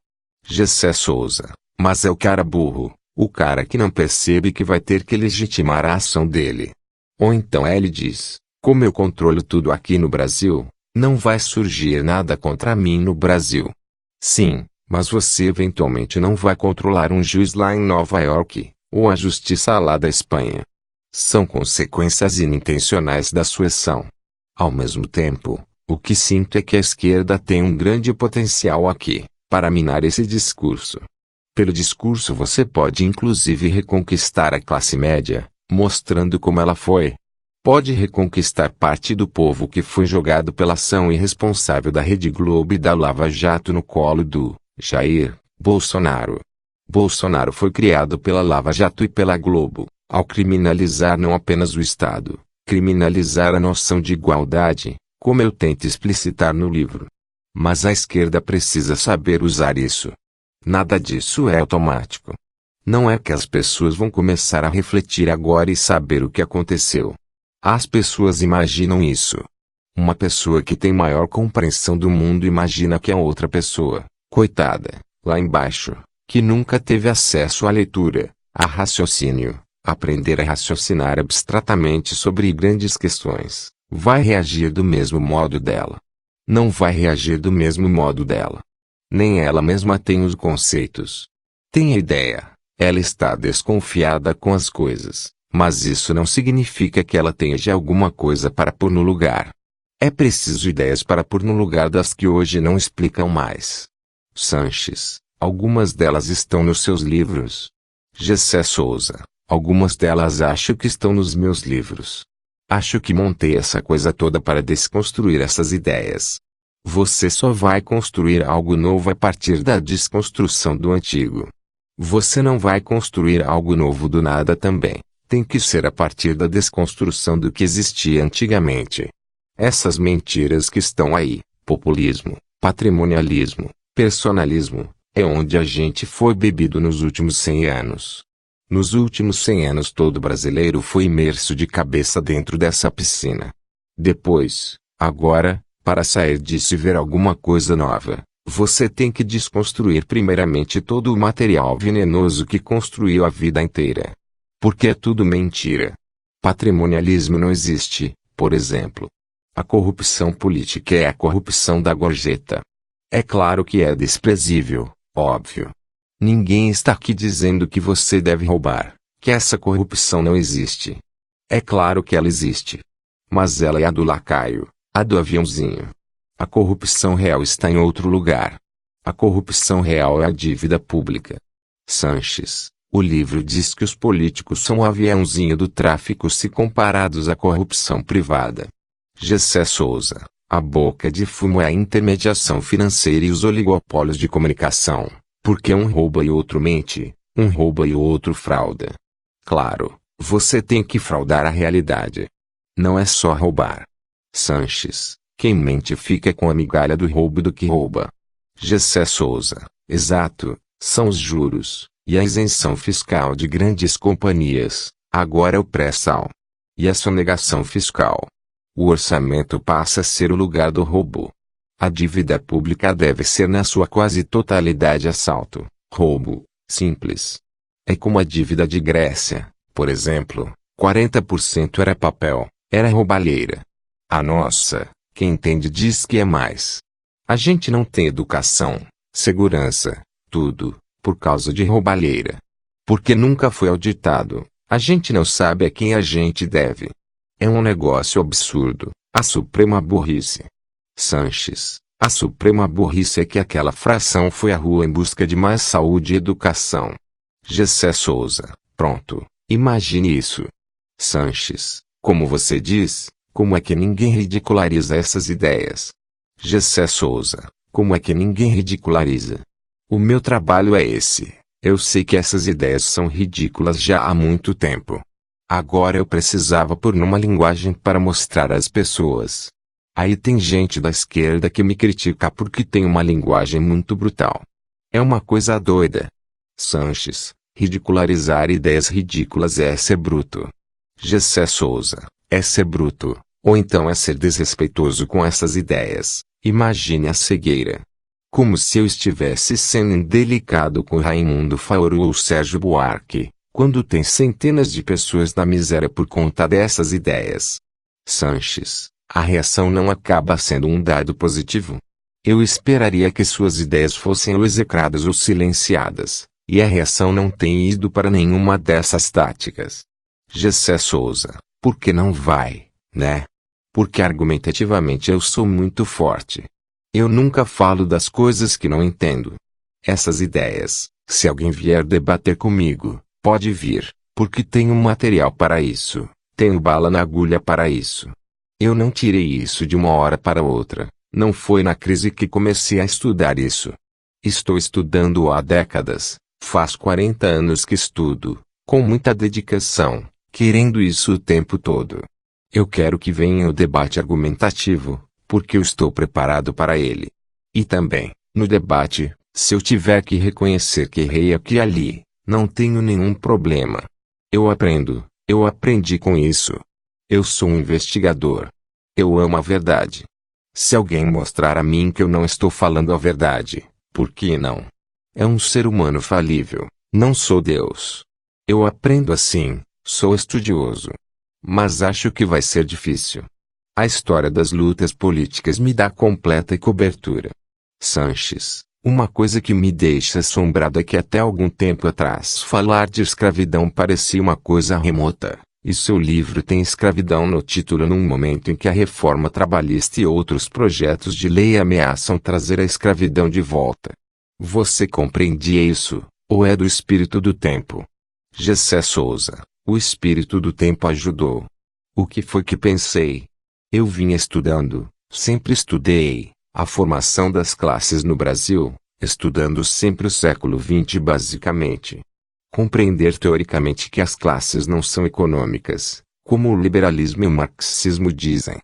Gessé Souza, mas é o cara burro, o cara que não percebe que vai ter que legitimar a ação dele. Ou então ele diz, como eu controlo tudo aqui no Brasil, não vai surgir nada contra mim no Brasil. Sim, mas você eventualmente não vai controlar um juiz lá em Nova York, ou a justiça lá da Espanha. São consequências inintencionais da sua ação. Ao mesmo tempo, o que sinto é que a esquerda tem um grande potencial aqui, para minar esse discurso. Pelo discurso você pode inclusive reconquistar a classe média, mostrando como ela foi. Pode reconquistar parte do povo que foi jogado pela ação irresponsável da Rede Globo e da Lava Jato no colo do Jair Bolsonaro. Bolsonaro foi criado pela Lava Jato e pela Globo, ao criminalizar não apenas o Estado, criminalizar a noção de igualdade, como eu tento explicitar no livro. Mas a esquerda precisa saber usar isso. Nada disso é automático. Não é que as pessoas vão começar a refletir agora e saber o que aconteceu. As pessoas imaginam isso. Uma pessoa que tem maior compreensão do mundo imagina que a outra pessoa, coitada, lá embaixo, que nunca teve acesso à leitura, a raciocínio, aprender a raciocinar abstratamente sobre grandes questões, vai reagir do mesmo modo dela. Não vai reagir do mesmo modo dela. Nem ela mesma tem os conceitos. Tem a ideia, ela está desconfiada com as coisas. Mas isso não significa que ela tenha já alguma coisa para pôr no lugar. É preciso ideias para pôr no lugar das que hoje não explicam mais. Sanches, algumas delas estão nos seus livros. Gessé Souza, algumas delas acho que estão nos meus livros. Acho que montei essa coisa toda para desconstruir essas ideias. Você só vai construir algo novo a partir da desconstrução do antigo. Você não vai construir algo novo do nada também. Tem que ser a partir da desconstrução do que existia antigamente. Essas mentiras que estão aí, populismo, patrimonialismo, personalismo, é onde a gente foi bebido nos últimos 100 anos. Nos últimos 100 anos todo brasileiro foi imerso de cabeça dentro dessa piscina. Depois, agora, para sair disso e ver alguma coisa nova, você tem que desconstruir primeiramente todo o material venenoso que construiu a vida inteira. Porque é tudo mentira. Patrimonialismo não existe, por exemplo. A corrupção política é a corrupção da gorjeta. É claro que é desprezível, óbvio. Ninguém está aqui dizendo que você deve roubar, que essa corrupção não existe. É claro que ela existe. Mas ela é a do lacaio, a do aviãozinho. A corrupção real está em outro lugar. A corrupção real é a dívida pública. Sanches, o livro diz que os políticos são o aviãozinho do tráfico se comparados à corrupção privada. Gessé Souza, a boca de fumo é a intermediação financeira e os oligopólios de comunicação, porque um rouba e outro mente, um rouba e o outro frauda. Claro, você tem que fraudar a realidade. Não é só roubar. Sanches, quem mente fica com a migalha do roubo do que rouba. Gessé Souza, exato, são os juros, e a isenção fiscal de grandes companhias, agora é o pré-sal. E a sonegação fiscal. O orçamento passa a ser o lugar do roubo. A dívida pública deve ser na sua quase totalidade assalto, roubo, simples. É como a dívida de Grécia, por exemplo, 40% era papel, era roubalheira. A nossa, quem entende diz que é mais. A gente não tem educação, segurança, tudo, por causa de roubalheira. Porque nunca foi auditado, a gente não sabe a quem a gente deve. É um negócio absurdo, a suprema burrice. Sanches, a suprema burrice é que aquela fração foi à rua em busca de mais saúde e educação. Gessé Souza, pronto, imagine isso. Sanches, como você diz, como é que ninguém ridiculariza essas ideias? Gessé Souza, como é que ninguém ridiculariza? O meu trabalho é esse, eu sei que essas ideias são ridículas já há muito tempo. Agora eu precisava pôr numa linguagem para mostrar às pessoas. Aí tem gente da esquerda que me critica porque tem uma linguagem muito brutal. É uma coisa doida. Sanches, ridicularizar ideias ridículas é ser bruto. Gessé Souza, é ser bruto, ou então é ser desrespeitoso com essas ideias. Imagine a cegueira. Como se eu estivesse sendo indelicado com Raimundo Faoro ou Sérgio Buarque, quando tem centenas de pessoas na miséria por conta dessas ideias. Sanches, a reação não acaba sendo um dado positivo. Eu esperaria que suas ideias fossem ou execradas ou silenciadas, e a reação não tem ido para nenhuma dessas táticas. Gessé Souza, por que não vai, né? Porque argumentativamente eu sou muito forte. Eu nunca falo das coisas que não entendo. Essas ideias, se alguém vier debater comigo, pode vir, porque tenho material para isso, tenho bala na agulha para isso. Eu não tirei isso de uma hora para outra, não foi na crise que comecei a estudar isso. Estou estudando há décadas, faz 40 anos que estudo, com muita dedicação, querendo isso o tempo todo. Eu quero que venha o debate argumentativo, porque eu estou preparado para ele. E também, no debate, se eu tiver que reconhecer que errei aqui e ali, não tenho nenhum problema. Eu aprendi com isso. Eu sou um investigador. Eu amo a verdade. Se alguém mostrar a mim que eu não estou falando a verdade, por que não? É um ser humano falível, não sou Deus. Eu aprendo assim, sou estudioso. Mas acho que vai ser difícil. A história das lutas políticas me dá completa cobertura. Sanches, uma coisa que me deixa assombrado é que até algum tempo atrás falar de escravidão parecia uma coisa remota, e seu livro tem escravidão no título num momento em que a reforma trabalhista e outros projetos de lei ameaçam trazer a escravidão de volta. Você compreendia isso, ou é do espírito do tempo? Gessé Souza, o espírito do tempo ajudou. O que foi que pensei? Eu vinha estudando, sempre estudei, a formação das classes no Brasil, estudando sempre o século XX basicamente. Compreender teoricamente que as classes não são econômicas, como o liberalismo e o marxismo dizem.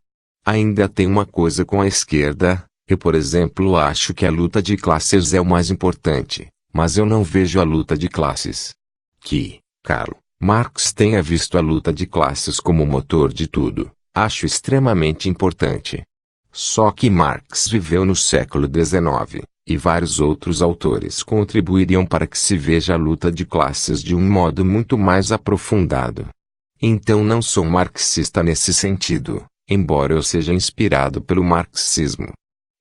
Ainda tem uma coisa com a esquerda. Eu, por exemplo, acho que a luta de classes é o mais importante, mas eu não vejo a luta de classes. Que, Karl Marx tenha visto a luta de classes como o motor de tudo, acho extremamente importante. Só que Marx viveu no século XIX, e vários outros autores contribuiriam para que se veja a luta de classes de um modo muito mais aprofundado. Então não sou marxista nesse sentido, embora eu seja inspirado pelo marxismo.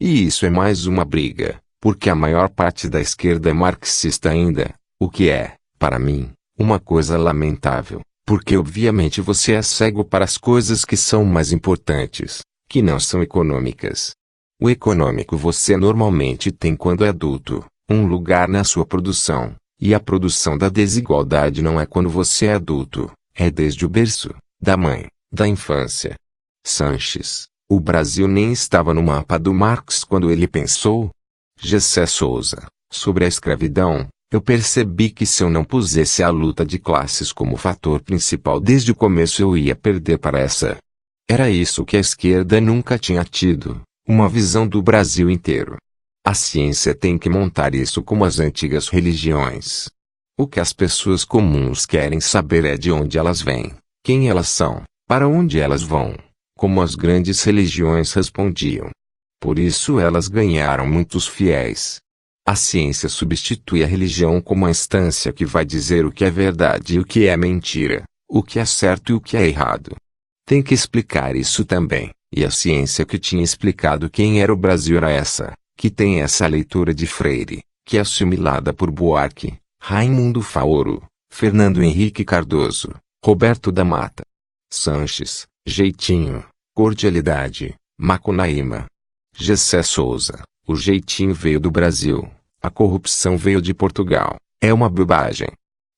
E isso é mais uma briga, porque a maior parte da esquerda é marxista ainda, o que é, para mim, uma coisa lamentável, porque obviamente você é cego para as coisas que são mais importantes, que não são econômicas. O econômico você normalmente tem quando é adulto, um lugar na sua produção, e a produção da desigualdade não é quando você é adulto, é desde o berço, da mãe, da infância. Sanches. O Brasil nem estava no mapa do Marx quando ele pensou. Gessé Souza. Sobre a escravidão, eu percebi que se eu não pusesse a luta de classes como fator principal desde o começo eu ia perder para essa. Era isso que a esquerda nunca tinha tido, uma visão do Brasil inteiro. A ciência tem que montar isso como as antigas religiões. O que as pessoas comuns querem saber é de onde elas vêm, quem elas são, para onde elas vão. Como as grandes religiões respondiam. Por isso elas ganharam muitos fiéis. A ciência substitui a religião como a instância que vai dizer o que é verdade e o que é mentira, o que é certo e o que é errado. Tem que explicar isso também, e a ciência que tinha explicado quem era o Brasil era essa, que tem essa leitura de Freire, que é assimilada por Buarque, Raimundo Faoro, Fernando Henrique Cardoso, Roberto da Mata. Sanches. Jeitinho, cordialidade, Macunaíma. Gessé Souza, o jeitinho veio do Brasil, a corrupção veio de Portugal, é uma bobagem.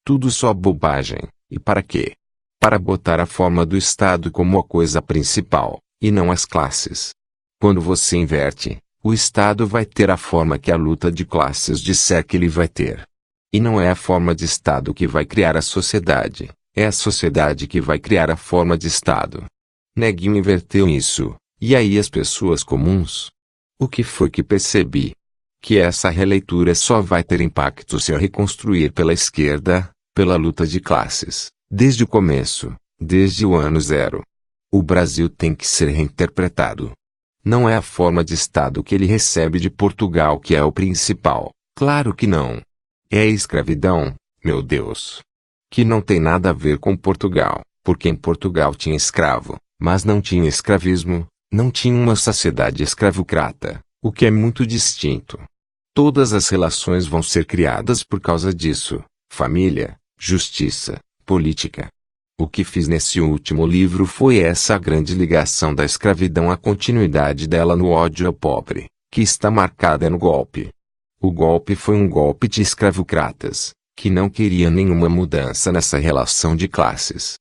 Tudo só bobagem, e para quê? Para botar a forma do Estado como a coisa principal, e não as classes. Quando você inverte, o Estado vai ter a forma que a luta de classes disser que ele vai ter. E não é a forma de Estado que vai criar a sociedade, é a sociedade que vai criar a forma de Estado. Neguinho inverteu isso, e aí as pessoas comuns? O que foi que percebi? Que essa releitura só vai ter impacto se eu reconstruir pela esquerda, pela luta de classes, desde o começo, desde o ano zero. O Brasil tem que ser reinterpretado. Não é a forma de Estado que ele recebe de Portugal que é o principal, claro que não. É a escravidão, meu Deus. Que não tem nada a ver com Portugal, porque em Portugal tinha escravo. Mas não tinha escravismo, não tinha uma sociedade escravocrata, o que é muito distinto. Todas as relações vão ser criadas por causa disso: família, justiça, política. O que fiz nesse último livro foi essa grande ligação da escravidão à continuidade dela no ódio ao pobre, que está marcada no golpe. O golpe foi um golpe de escravocratas, que não queria nenhuma mudança nessa relação de classes.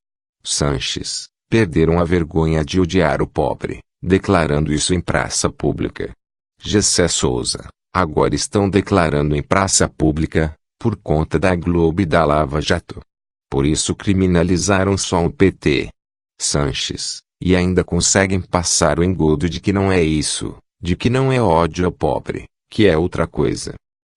Sanches. Perderam a vergonha de odiar o pobre, declarando isso em praça pública. Gessé Souza. Agora estão declarando em praça pública, por conta da Globo e da Lava Jato. Por isso criminalizaram só o PT. Sanches. E ainda conseguem passar o engodo de que não é isso, de que não é ódio ao pobre, que é outra coisa.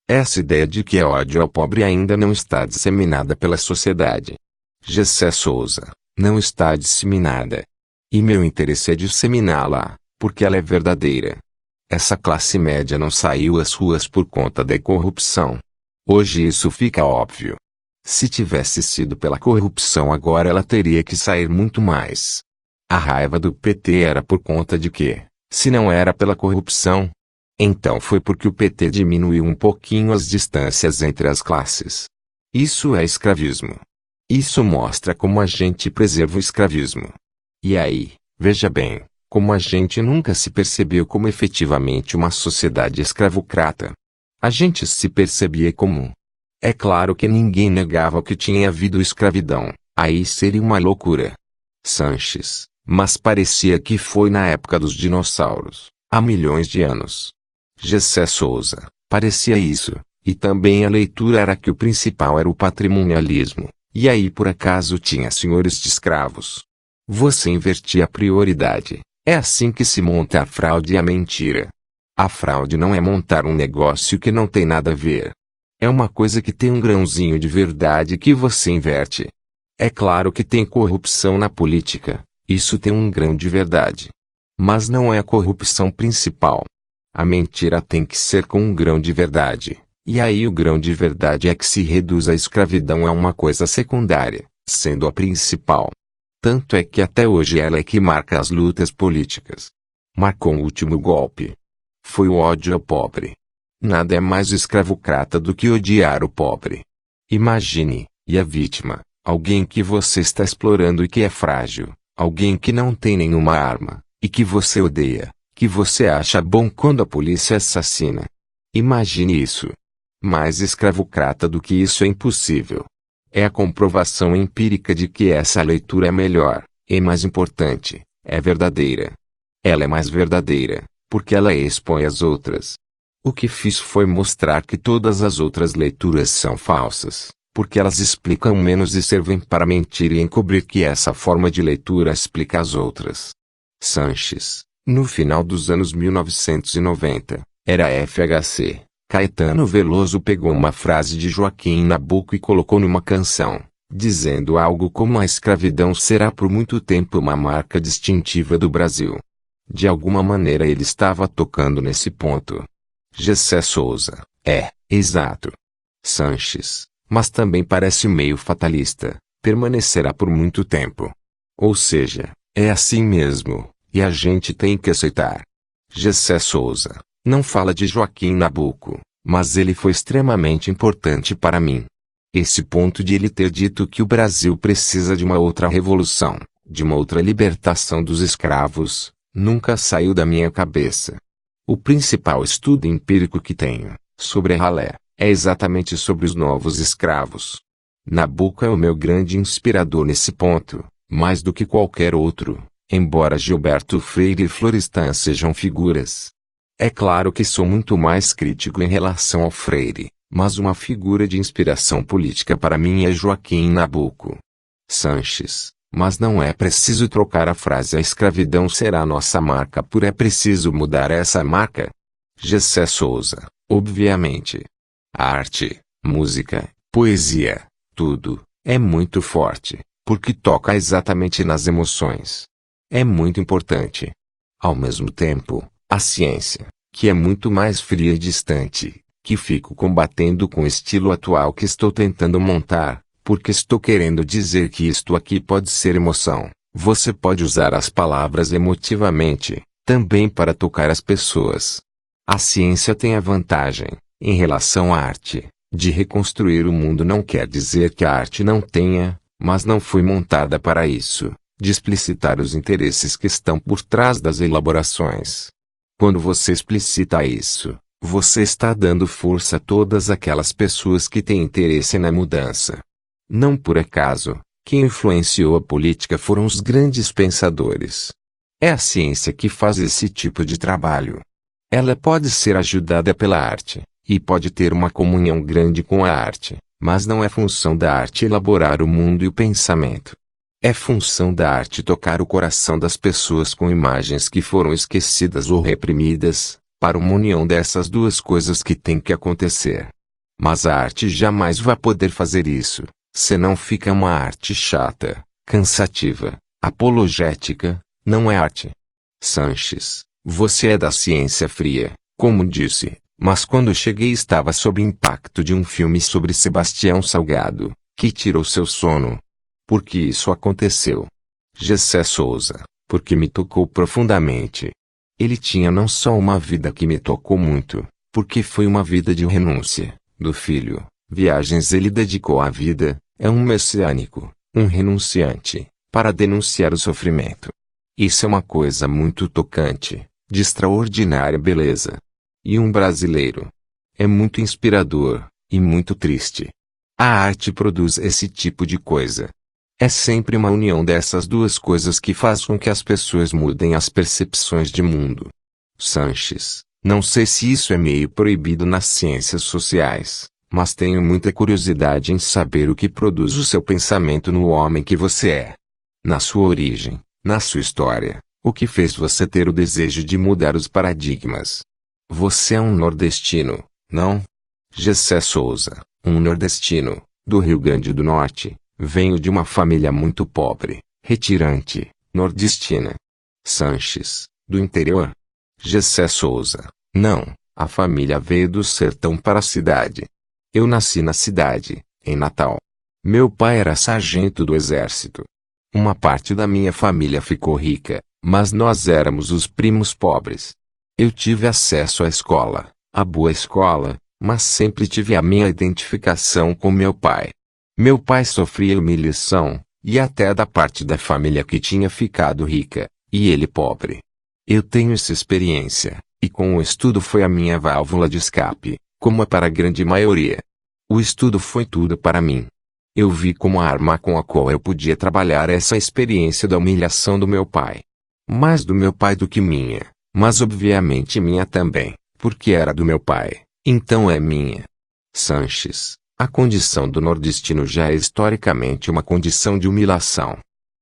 Essa ideia de que é ódio ao pobre ainda não está disseminada pela sociedade. Gessé Souza. Não está disseminada. E meu interesse é disseminá-la, porque ela é verdadeira. Essa classe média não saiu às ruas por conta da corrupção. Hoje isso fica óbvio. Se tivesse sido pela corrupção agora ela teria que sair muito mais. A raiva do PT era por conta de quê, se não era pela corrupção? Então foi porque o PT diminuiu um pouquinho as distâncias entre as classes. Isso é escravismo. Isso mostra como a gente preserva o escravismo. E aí, veja bem, como a gente nunca se percebeu como efetivamente uma sociedade escravocrata. A gente se percebia como. É claro que ninguém negava que tinha havido escravidão, aí seria uma loucura. Sanches. Mas parecia que foi na época dos dinossauros, há milhões de anos. Gessé Souza. Parecia isso, e também a leitura era que o principal era o patrimonialismo, e aí por acaso tinha senhores de escravos. Você invertia a prioridade. É assim que se monta a fraude e a mentira. A fraude não é montar um negócio que não tem nada a ver. É uma coisa que tem um grãozinho de verdade que você inverte. É claro que tem corrupção na política, isso tem um grão de verdade. Mas não é a corrupção principal. A mentira tem que ser com um grão de verdade, e aí o grão de verdade é que se reduz a escravidão a uma coisa secundária, sendo a principal. Tanto é que até hoje ela é que marca as lutas políticas. Marcou o último golpe. Foi o ódio ao pobre. Nada é mais escravocrata do que odiar o pobre. Imagine, e a vítima, alguém que você está explorando e que é frágil, alguém que não tem nenhuma arma, e que você odeia, que você acha bom quando a polícia assassina. Imagine isso. Mais escravocrata do que isso é impossível. É a comprovação empírica de que essa leitura é melhor, e mais importante, é verdadeira. Ela é mais verdadeira, porque ela expõe as outras. O que fiz foi mostrar que todas as outras leituras são falsas, porque elas explicam menos e servem para mentir e encobrir que essa forma de leitura explica as outras. Sanches, no final dos anos 1990, era FHC. Caetano Veloso pegou uma frase de Joaquim Nabuco e colocou numa canção, dizendo algo como: a escravidão será por muito tempo uma marca distintiva do Brasil. De alguma maneira ele estava tocando nesse ponto. Gessé Souza, exato. Sanches, mas também parece meio fatalista, permanecerá por muito tempo. Ou seja, é assim mesmo, e a gente tem que aceitar. Gessé Souza não fala de Joaquim Nabuco, mas ele foi extremamente importante para mim. Esse ponto de ele ter dito que o Brasil precisa de uma outra revolução, de uma outra libertação dos escravos, nunca saiu da minha cabeça. O principal estudo empírico que tenho, sobre a ralé, é exatamente sobre os novos escravos. Nabuco é o meu grande inspirador nesse ponto, mais do que qualquer outro, embora Gilberto Freire e Florestan sejam figuras. É claro que sou muito mais crítico em relação ao Freire, mas uma figura de inspiração política para mim é Joaquim Nabuco. Sanches, mas não é preciso trocar a frase "a escravidão será nossa marca" por "é preciso mudar essa marca". Gessé Souza, obviamente. A arte, música, poesia, tudo, é muito forte, porque toca exatamente nas emoções. É muito importante. Ao mesmo tempo, a ciência, que é muito mais fria e distante, que fico combatendo com o estilo atual que estou tentando montar, porque estou querendo dizer que isto aqui pode ser emoção. Você pode usar as palavras emotivamente, também para tocar as pessoas. A ciência tem a vantagem, em relação à arte, de reconstruir o mundo. Não quer dizer que a arte não tenha, mas não foi montada para isso, de explicitar os interesses que estão por trás das elaborações. Quando você explicita isso, você está dando força a todas aquelas pessoas que têm interesse na mudança. Não por acaso, quem influenciou a política foram os grandes pensadores. É a ciência que faz esse tipo de trabalho. Ela pode ser ajudada pela arte, e pode ter uma comunhão grande com a arte, mas não é função da arte elaborar o mundo e o pensamento. É função da arte tocar o coração das pessoas com imagens que foram esquecidas ou reprimidas, para uma união dessas duas coisas que tem que acontecer. Mas a arte jamais vai poder fazer isso, senão fica uma arte chata, cansativa, apologética, não é arte. Sanches, você é da ciência fria, como disse, mas quando cheguei estava sob impacto de um filme sobre Sebastião Salgado, que tirou seu sono. Por que isso aconteceu? Gessé Souza, porque me tocou profundamente. Ele tinha não só uma vida que me tocou muito, porque foi uma vida de renúncia, do filho, viagens ele dedicou à vida, é um messiânico, um renunciante, para denunciar o sofrimento. Isso é uma coisa muito tocante, de extraordinária beleza. E um brasileiro. É muito inspirador, e muito triste. A arte produz esse tipo de coisa. É sempre uma união dessas duas coisas que faz com que as pessoas mudem as percepções de mundo. Sanches, Não sei se isso é meio proibido nas ciências sociais, mas tenho muita curiosidade em saber o que produz o seu pensamento no homem que você é. Na sua origem, na sua história, o que fez você ter o desejo de mudar os paradigmas? Você é um nordestino, não? Gessé Souza, um nordestino, do Rio Grande do Norte. Venho de uma família muito pobre, retirante, nordestina. Sanches, do interior. Gessé Souza, não, a família veio do sertão para a cidade. Eu nasci na cidade, em Natal. Meu pai era sargento do exército. Uma parte da minha família ficou rica, mas nós éramos os primos pobres. Eu tive acesso à escola, à boa escola, mas sempre tive a minha identificação com meu pai. Meu pai sofria humilhação, e até da parte da família que tinha ficado rica, e ele pobre. Eu tenho essa experiência, e com o estudo foi a minha válvula de escape, como é para a grande maioria. O estudo foi tudo para mim. Eu vi como a arma com a qual eu podia trabalhar essa experiência da humilhação do meu pai. Mais do meu pai do que minha, mas obviamente minha também, porque era do meu pai, então é minha. Sanches, a condição do nordestino já é historicamente uma condição de humilhação.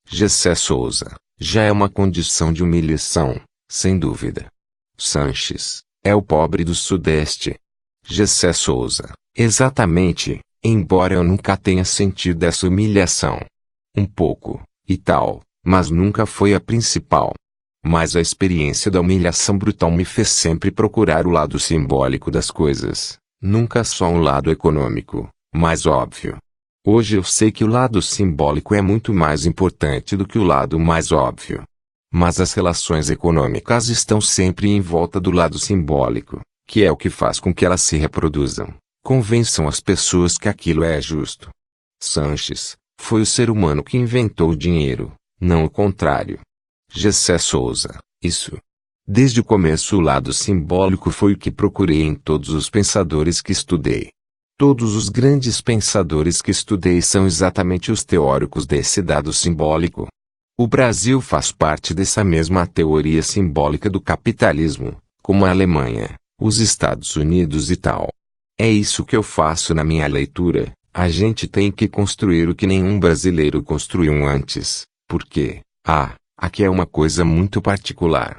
Gessé Souza, já é uma condição de humilhação, sem dúvida. Sanches, é o pobre do Sudeste. Gessé Souza, exatamente, embora eu nunca tenha sentido essa humilhação. Um pouco, e tal, mas nunca foi a principal. Mas a experiência da humilhação brutal me fez sempre procurar o lado simbólico das coisas, nunca só o lado econômico, mais óbvio. Hoje eu sei que o lado simbólico é muito mais importante do que o lado mais óbvio. Mas as relações econômicas estão sempre em volta do lado simbólico, que é o que faz com que elas se reproduzam, convençam as pessoas que aquilo é justo. Sanches, foi o ser humano que inventou o dinheiro, não o contrário. Gessé Souza, isso. Desde o começo o lado simbólico foi o que procurei em todos os pensadores que estudei. Todos os grandes pensadores que estudei são exatamente os teóricos desse dado simbólico. O Brasil faz parte dessa mesma teoria simbólica do capitalismo, como a Alemanha, os Estados Unidos e tal. É isso que eu faço na minha leitura. A gente tem que construir o que nenhum brasileiro construiu antes, porque, aqui é uma coisa muito particular.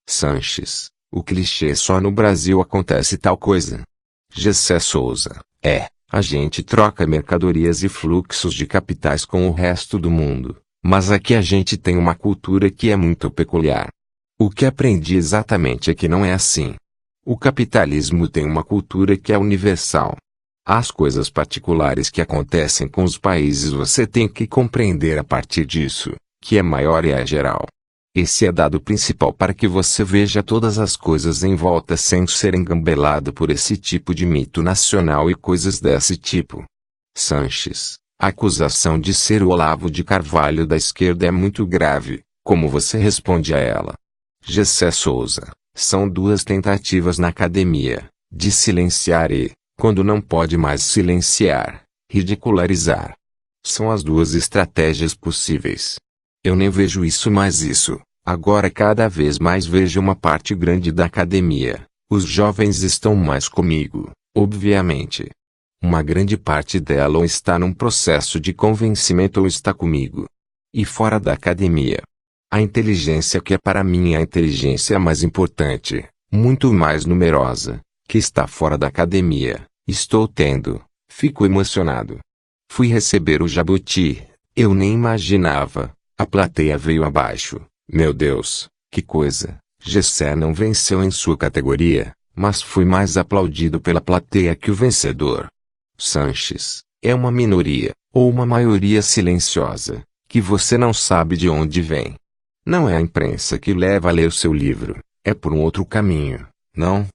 Sanches, o clichê só no Brasil acontece tal coisa. Gessé Souza, a gente troca mercadorias e fluxos de capitais com o resto do mundo, mas aqui a gente tem uma cultura que é muito peculiar. O que aprendi exatamente é que não é assim. O capitalismo tem uma cultura que é universal. As coisas particulares que acontecem com os países você tem que compreender a partir disso, que é maior e é geral. Esse é dado principal para que você veja todas as coisas em volta sem ser engambelado por esse tipo de mito nacional e coisas desse tipo. Sanches, a acusação de ser o Olavo de Carvalho da esquerda é muito grave, como você responde a ela? Gessé Souza, são duas tentativas na academia, de silenciar e, quando não pode mais silenciar, ridicularizar. São as duas estratégias possíveis. Eu nem vejo isso mais isso, agora cada vez mais vejo uma parte grande da academia. Os jovens estão mais comigo, obviamente. Uma grande parte dela ou está num processo de convencimento ou está comigo. E fora da academia. A inteligência que é para mim a inteligência mais importante, muito mais numerosa, que está fora da academia, estou tendo, fico emocionado. Fui receber o Jabuti, eu nem imaginava. A plateia veio abaixo. Meu Deus, que coisa. Gessé não venceu em sua categoria, mas fui mais aplaudido pela plateia que o vencedor. Sanches, é uma minoria, ou uma maioria silenciosa, que você não sabe de onde vem. Não é a imprensa que leva a ler o seu livro, é por um outro caminho, não?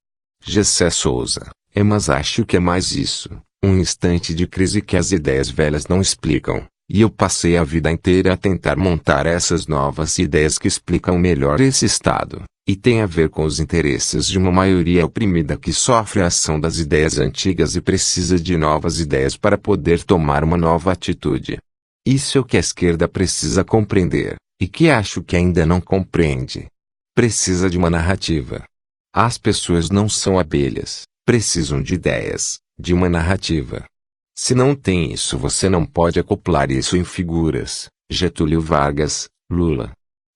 Gessé Souza, mas acho que é mais isso, um instante de crise que as ideias velhas não explicam. E eu passei a vida inteira a tentar montar essas novas ideias que explicam melhor esse estado, e tem a ver com os interesses de uma maioria oprimida que sofre a ação das ideias antigas e precisa de novas ideias para poder tomar uma nova atitude. Isso é o que a esquerda precisa compreender, e que acho que ainda não compreende. Precisa de uma narrativa. As pessoas não são abelhas, precisam de ideias, de uma narrativa. Se não tem isso, você não pode acoplar isso em figuras. Getúlio Vargas, Lula.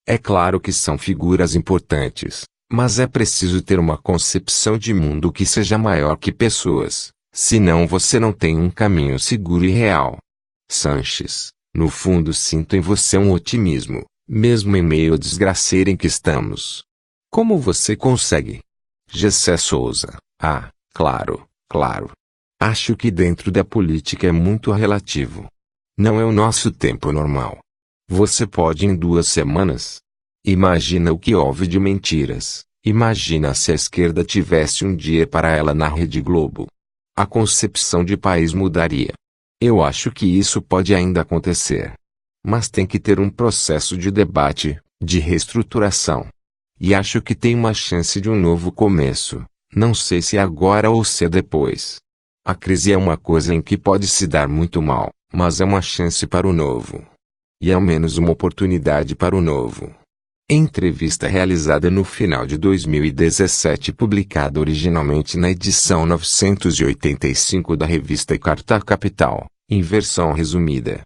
É claro que são figuras importantes, mas é preciso ter uma concepção de mundo que seja maior que pessoas, senão você não tem um caminho seguro e real. Sanches, no fundo sinto em você um otimismo, mesmo em meio à desgraceira em que estamos. Como você consegue? Gessé Souza. Ah, claro, claro. Acho que dentro da política é muito relativo. Não é o nosso tempo normal. Você pode em 2 semanas. Imagina o que houve de mentiras. Imagina se a esquerda tivesse um dia para ela na Rede Globo. A concepção de país mudaria. Eu acho que isso pode ainda acontecer. Mas tem que ter um processo de debate, de reestruturação. E acho que tem uma chance de um novo começo. Não sei se é agora ou se é depois. A crise é uma coisa em que pode se dar muito mal, mas é uma chance para o novo. E ao menos uma oportunidade para o novo. Entrevista realizada no final de 2017 e publicada originalmente na edição 985 da revista Carta Capital, em versão resumida.